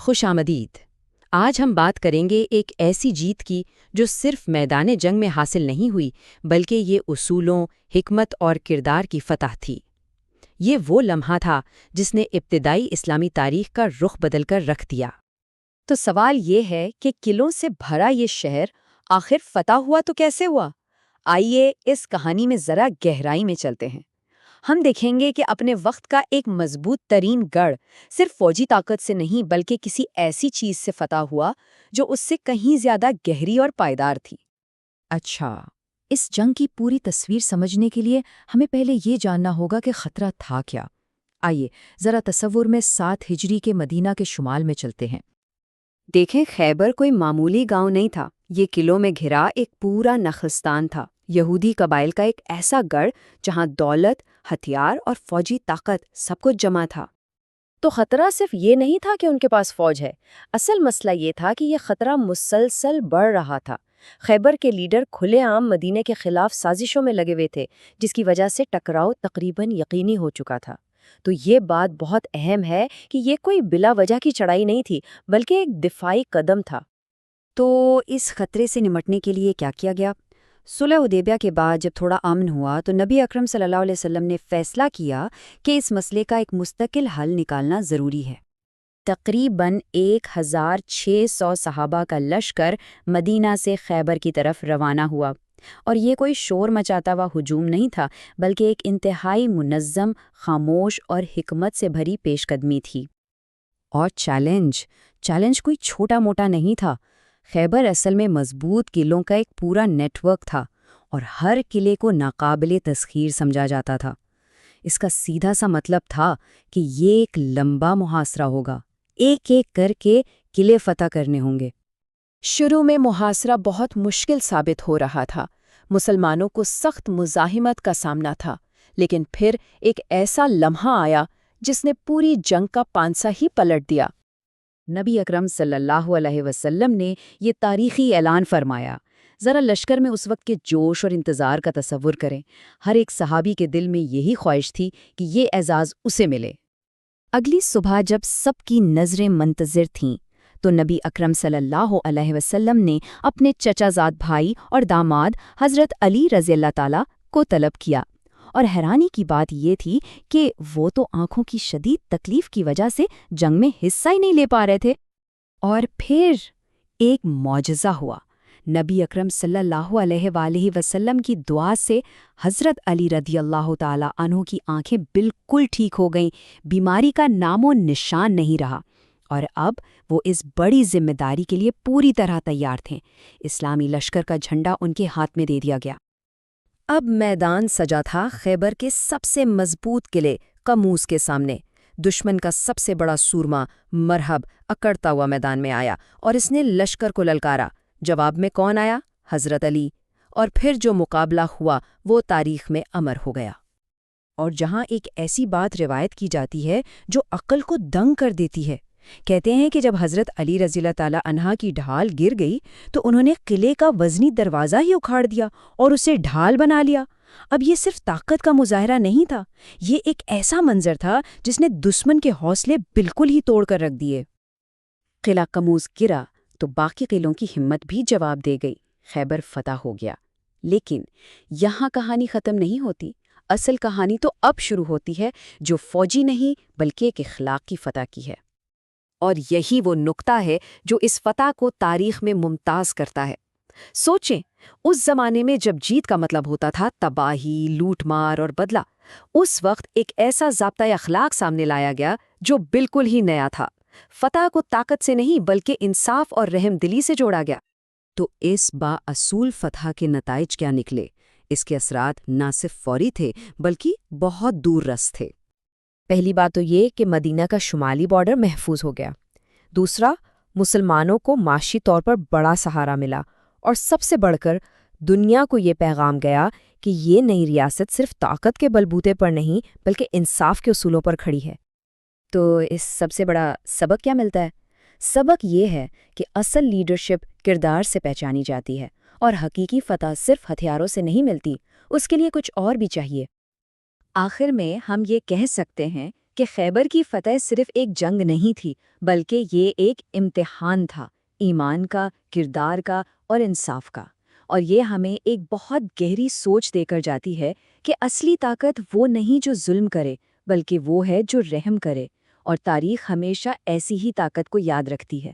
خوش آمدید۔ آج ہم بات کریں گے ایک ایسی جیت کی جو صرف میدان جنگ میں حاصل نہیں ہوئی بلکہ یہ اصولوں، حکمت اور کردار کی فتح تھی۔ یہ وہ لمحہ تھا جس نے ابتدائی اسلامی تاریخ کا رخ بدل کر رکھ دیا۔ تو سوال یہ ہے کہ قلعوں سے بھرا یہ شہر آخر فتح ہوا تو کیسے ہوا؟ آئیے اس کہانی میں ذرا گہرائی میں چلتے ہیں۔ ہم دیکھیں گے کہ اپنے وقت کا ایک مضبوط ترین گڑھ صرف فوجی طاقت سے نہیں بلکہ کسی ایسی چیز سے فتح ہوا جو اس سے کہیں زیادہ گہری اور پائیدار تھی۔ اچھا، اس جنگ کی پوری تصویر سمجھنے کے لیے ہمیں پہلے یہ جاننا ہوگا کہ خطرہ تھا کیا۔ آئیے ذرا تصور میں 7 ہجری کے مدینہ کے شمال میں چلتے ہیں۔ دیکھیں، خیبر کوئی معمولی گاؤں نہیں تھا، یہ قلعوں میں گھرا ایک پورا نخلستان تھا، یہودی قبائل کا ایک ایسا گڑھ جہاں دولت، ہتھیار اور فوجی طاقت سب کچھ جمع تھا۔ تو خطرہ صرف یہ نہیں تھا کہ ان کے پاس فوج ہے، اصل مسئلہ یہ تھا کہ یہ خطرہ مسلسل بڑھ رہا تھا۔ خیبر کے لیڈر کھلے عام مدینے کے خلاف سازشوں میں لگے ہوئے تھے، جس کی وجہ سے ٹکراؤ تقریباً یقینی ہو چکا تھا۔ تو یہ بات بہت اہم ہے کہ یہ کوئی بلا وجہ کی چڑھائی نہیں تھی بلکہ ایک دفاعی قدم تھا۔ تو اس خطرے سے نمٹنے کے لیے کیا کیا گیا؟ صلح حدیبیہ کے بعد جب تھوڑا امن ہوا تو نبی اکرم صلی اللہ علیہ وسلم نے فیصلہ کیا کہ اس مسئلے کا ایک مستقل حل نکالنا ضروری ہے۔ تقریباً 1600 صحابہ کا لشکر مدینہ سے خیبر کی طرف روانہ ہوا، اور یہ کوئی شور مچاتا ہوا ہجوم نہیں تھا بلکہ ایک انتہائی منظم، خاموش اور حکمت سے بھری پیش قدمی تھی۔ اور چیلنج کوئی چھوٹا موٹا نہیں تھا۔ خیبر اصل میں مضبوط قلعوں کا ایک پورا نیٹ ورک تھا اور ہر قلعے کو ناقابل تسخیر سمجھا جاتا تھا۔ اس کا سیدھا سا مطلب تھا کہ یہ ایک لمبا محاصرہ ہوگا، ایک ایک کر کے قلعے فتح کرنے ہوں گے۔ شروع میں محاصرہ بہت مشکل ثابت ہو رہا تھا، مسلمانوں کو سخت مزاحمت کا سامنا تھا، لیکن پھر ایک ایسا لمحہ آیا جس نے پوری جنگ کا پانسا ہی پلٹ دیا۔ نبی اکرم صلی اللہ علیہ وسلم نے یہ تاریخی اعلان فرمایا۔ ذرا لشکر میں اس وقت کے جوش اور انتظار کا تصور کریں۔ ہر ایک صحابی کے دل میں یہی خواہش تھی کہ یہ اعزاز اسے ملے۔ اگلی صبح جب سب کی نظریں منتظر تھیں تو نبی اکرم صلی اللہ علیہ وسلم نے اپنے چچا زاد بھائی اور داماد حضرت علی رضی اللہ تعالیٰ کو طلب کیا، اور حیرانی کی بات یہ تھی کہ وہ تو آنکھوں کی شدید تکلیف کی وجہ سے جنگ میں حصہ ہی نہیں لے پا رہے تھے۔ اور پھر ایک معجزہ ہوا۔ نبی اکرم صلی اللہ علیہ وآلہ وسلم کی دعا سے حضرت علی رضی اللہ تعالیٰ عنہ کی آنکھیں بالکل ٹھیک ہو گئیں، بیماری کا نام و نشان نہیں رہا، اور اب وہ اس بڑی ذمہ داری کے لیے پوری طرح تیار تھے۔ اسلامی لشکر کا جھنڈا ان کے ہاتھ میں دے دیا گیا۔ اب میدان سجا تھا خیبر کے سب سے مضبوط قلعے قموس کے سامنے۔ دشمن کا سب سے بڑا سورما مرہب اکڑتا ہوا میدان میں آیا اور اس نے لشکر کو للکارا۔ جواب میں کون آیا؟ حضرت علی۔ اور پھر جو مقابلہ ہوا وہ تاریخ میں امر ہو گیا۔ اور جہاں ایک ایسی بات روایت کی جاتی ہے جو عقل کو دنگ کر دیتی ہے، کہتے ہیں کہ جب حضرت علی رضی اللہ تعالیٰ عنہ کی ڈھال گر گئی تو انہوں نے قلعے کا وزنی دروازہ ہی اکھاڑ دیا اور اسے ڈھال بنا لیا۔ اب یہ صرف طاقت کا مظاہرہ نہیں تھا، یہ ایک ایسا منظر تھا جس نے دشمن کے حوصلے بالکل ہی توڑ کر رکھ دیے۔ قلعہ قموس گرا تو باقی قلعوں کی ہمت بھی جواب دے گئی، خیبر فتح ہو گیا۔ لیکن یہاں کہانی ختم نہیں ہوتی۔ اصل کہانی تو اب شروع ہوتی ہے، جو فوجی نہیں بلکہ ایک اخلاقی فتح کی ہے۔ اور یہی وہ نقطہ ہے جو اس فتح کو تاریخ میں ممتاز کرتا ہے۔ سوچیں، اس زمانے میں جب جیت کا مطلب ہوتا تھا تباہی، لوٹ مار اور بدلہ، اس وقت ایک ایسا ضابطۂ اخلاق سامنے لایا گیا جو بالکل ہی نیا تھا۔ فتح کو طاقت سے نہیں بلکہ انصاف اور رحم دلی سے جوڑا گیا۔ تو اس بااصول فتح کے نتائج کیا نکلے؟ اس کے اثرات نہ صرف فوری تھے بلکہ بہت دور رس تھے۔ پہلی بات تو یہ کہ مدینہ کا شمالی بارڈر محفوظ ہو گیا۔ دوسرا، مسلمانوں کو معاشی طور پر بڑا سہارا ملا، اور سب سے بڑھ کر دنیا کو یہ پیغام گیا کہ یہ نئی ریاست صرف طاقت کے بلبوتے پر نہیں بلکہ انصاف کے اصولوں پر کھڑی ہے۔ تو اس سب سے بڑا سبق کیا ملتا ہے؟ سبق یہ ہے کہ اصل لیڈرشپ کردار سے پہچانی جاتی ہے، اور حقیقی فتح صرف ہتھیاروں سے نہیں ملتی، اس کے لیے کچھ اور بھی چاہیے۔ آخر میں ہم یہ کہہ سکتے ہیں کہ خیبر کی فتح صرف ایک جنگ نہیں تھی بلکہ یہ ایک امتحان تھا، ایمان کا، کردار کا اور انصاف کا۔ اور یہ ہمیں ایک بہت گہری سوچ دے کر جاتی ہے کہ اصلی طاقت وہ نہیں جو ظلم کرے بلکہ وہ ہے جو رحم کرے، اور تاریخ ہمیشہ ایسی ہی طاقت کو یاد رکھتی ہے۔